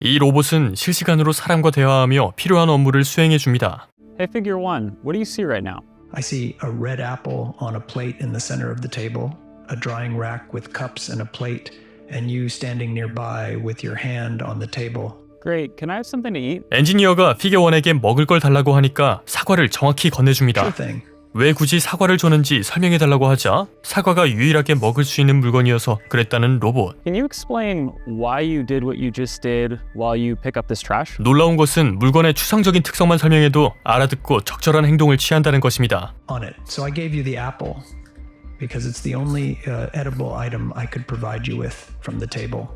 이 로봇은 실시간으로 사람과 대화하며 필요한 업무를 수행해 줍니다. Hey, Figure 1, what do you see right now? I see a red apple on a plate in the center of the table, a drying rack with cups and a plate, and you standing nearby with your hand on the table. Great, can I have something to eat? 엔지니어가 피겨 1에게 먹을 걸 달라고 하니까 사과를 정확히 건네줍니다. Sure thing. 왜 굳이 사과를 줬는지 설명해달라고 하자 사과가 유일하게 먹을 수 있는 물건이어서 그랬다는 로봇. Can you explain why you did what you just did while you pick up this trash? 놀라운 것은 물건의 추상적인 특성만 설명해도 알아듣고 적절한 행동을 취한다는 것입니다. On it. So I gave you the apple because it's the only edible item I could provide you with from the table.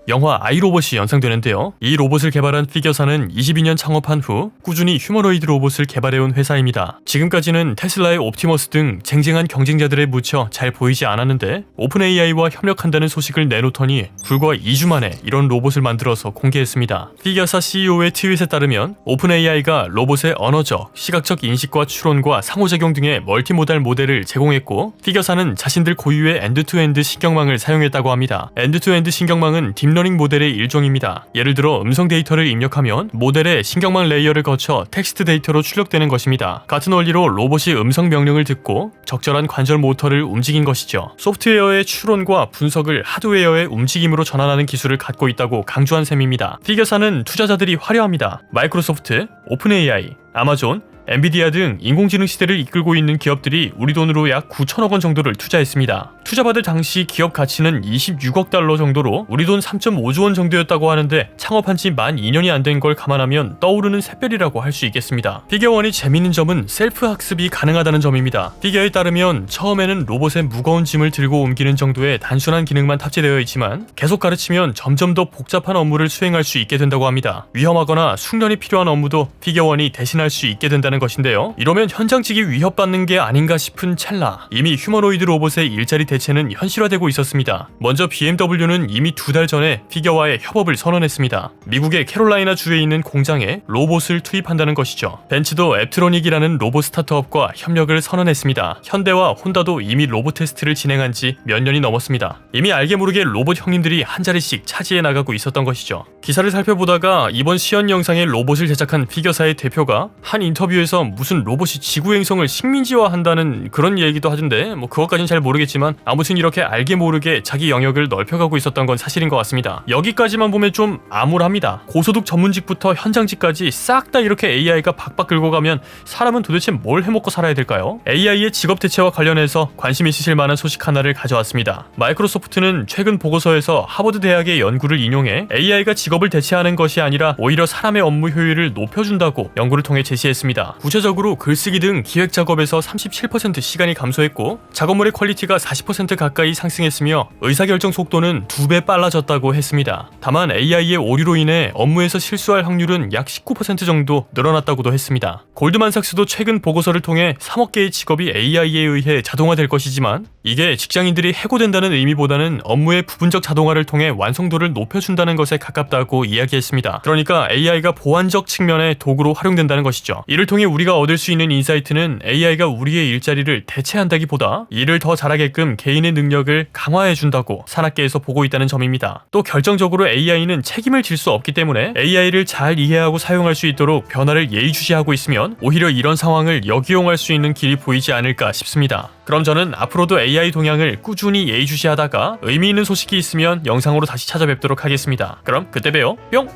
영화 아이로봇이 연상되는데요. 이 로봇을 개발한 피겨사는 22년 창업한 후 꾸준히 휴머노이드 로봇을 개발해온 회사입니다. 지금까지는 테슬라의 옵티머스 등 쟁쟁한 경쟁자들에 묻혀 잘 보이지 않았는데 오픈 AI와 협력한다는 소식을 내놓더니 불과 2주 만에 이런 로봇을 만들어서 공개했습니다. 피겨사 CEO의 트윗에 따르면 오픈 AI가 로봇의 언어적, 시각적 인식과 추론과 상호작용 등의 멀티모달 모델을 제공했고 피겨사는 자신들 고유의 엔드투엔드 신경망을 사용했다고 합니다. 엔드투엔드 신경망은 딥러닝 모델의 일종입니다. 예를 들어 음성 데이터를 입력하면 모델의 신경망 레이어를 거쳐 텍스트 데이터로 출력되는 것입니다. 같은 원리로 로봇이 음성 명령을 듣고 적절한 관절 모터를 움직인 것이죠. 소프트웨어의 추론과 분석을 하드웨어의 움직임으로 전환하는 기술을 갖고 있다고 강조한 셈입니다. 피겨사는 투자자들이 화려합니다. 마이크로소프트, 오픈 AI, 아마존, 엔비디아 등 인공지능 시대를 이끌고 있는 기업들이 우리 돈으로 약 9천억 원 정도를 투자했습니다. 투자받을 당시 기업 가치는 26억 달러 정도로 우리 돈 3.5조 원 정도였다고 하는데 창업한 지 만 2년이 안 된 걸 감안하면 떠오르는 샛별이라고 할 수 있겠습니다. 피겨1이 재미있는 점은 셀프 학습이 가능하다는 점입니다. 피겨에 따르면 처음에는 로봇에 무거운 짐을 들고 옮기는 정도의 단순한 기능만 탑재되어 있지만 계속 가르치면 점점 더 복잡한 업무를 수행할 수 있게 된다고 합니다. 위험하거나 숙련이 필요한 업무도 피겨1이 대신할 수 있게 된다는 것인데요. 이러면 현장직이 위협받는 게 아닌가 싶은 찰나 이미 휴머노이드 로봇의 일자리 대체는 현실화되고 있었습니다. 먼저 BMW는 이미 2달 전에 피겨와의 협업을 선언했습니다. 미국의 캐롤라이나 주에 있는 공장에 로봇을 투입한다는 것이죠. 벤츠도 앱트로닉이라는 로봇 스타트업과 협력을 선언했습니다. 현대와 혼다도 이미 로봇 테스트를 진행한 지 몇 년이 넘었습니다. 이미 알게 모르게 로봇 형님들이 한 자리씩 차지해 나가고 있었던 것이죠. 기사를 살펴보다가 이번 시연 영상의 로봇을 제작한 피겨사의 대표가 한 인터뷰에서 무슨 로봇이 지구 행성을 식민지화한다는 그런 얘기도 하던데 그것까진 잘 모르겠지만 아무튼 이렇게 알게 모르게 자기 영역을 넓혀가고 있었던 건 사실인 것 같습니다. 여기까지만 보면 좀 암울합니다. 고소득 전문직부터 현장직까지 싹 다 이렇게 AI가 박박 긁고 가면 사람은 도대체 뭘 해먹고 살아야 될까요? AI의 직업 대체와 관련해서 관심 있으실 만한 소식 하나를 가져왔습니다. 마이크로소프트는 최근 보고서에서 하버드 대학의 연구를 인용해 AI가 직업을 대체하는 것이 아니라 오히려 사람의 업무 효율을 높여준다고 연구를 통해 제시했습니다. 구체적으로 글쓰기 등 기획 작업에서 37% 시간이 감소했고 작업물의 퀄리티가 40% 가까이 상승했으며 의사결정 속도는 2배 빨라졌다고 했습니다. 다만 AI의 오류로 인해 업무에서 실수할 확률은 약 19% 정도 늘어났다고도 했습니다. 골드만삭스도 최근 보고서를 통해 3억 개의 직업이 AI에 의해 자동화될 것이지만 이게 직장인들이 해고된다는 의미보다는 업무의 부분적 자동화를 통해 완성도를 높여준다는 것에 가깝다고 이야기했습니다. 그러니까 AI가 보완적 측면의 도구로 활용된다는 것이죠. 이를 통해 우리가 얻을 수 있는 인사이트는 AI가 우리의 일자리를 대체한다기보다 일을 더 잘하게끔 개인의 능력을 강화해준다고 산학계에서 보고 있다는 점입니다. 또 결정적으로 AI는 책임을 질 수 없기 때문에 AI를 잘 이해하고 사용할 수 있도록 변화를 예의주시하고 있으면 오히려 이런 상황을 역이용할 수 있는 길이 보이지 않을까 싶습니다. 그럼 저는 앞으로도 AI 동향을 꾸준히 예의주시하다가 의미 있는 소식이 있으면 영상으로 다시 찾아뵙도록 하겠습니다. 그럼 그때 봬요. 뿅!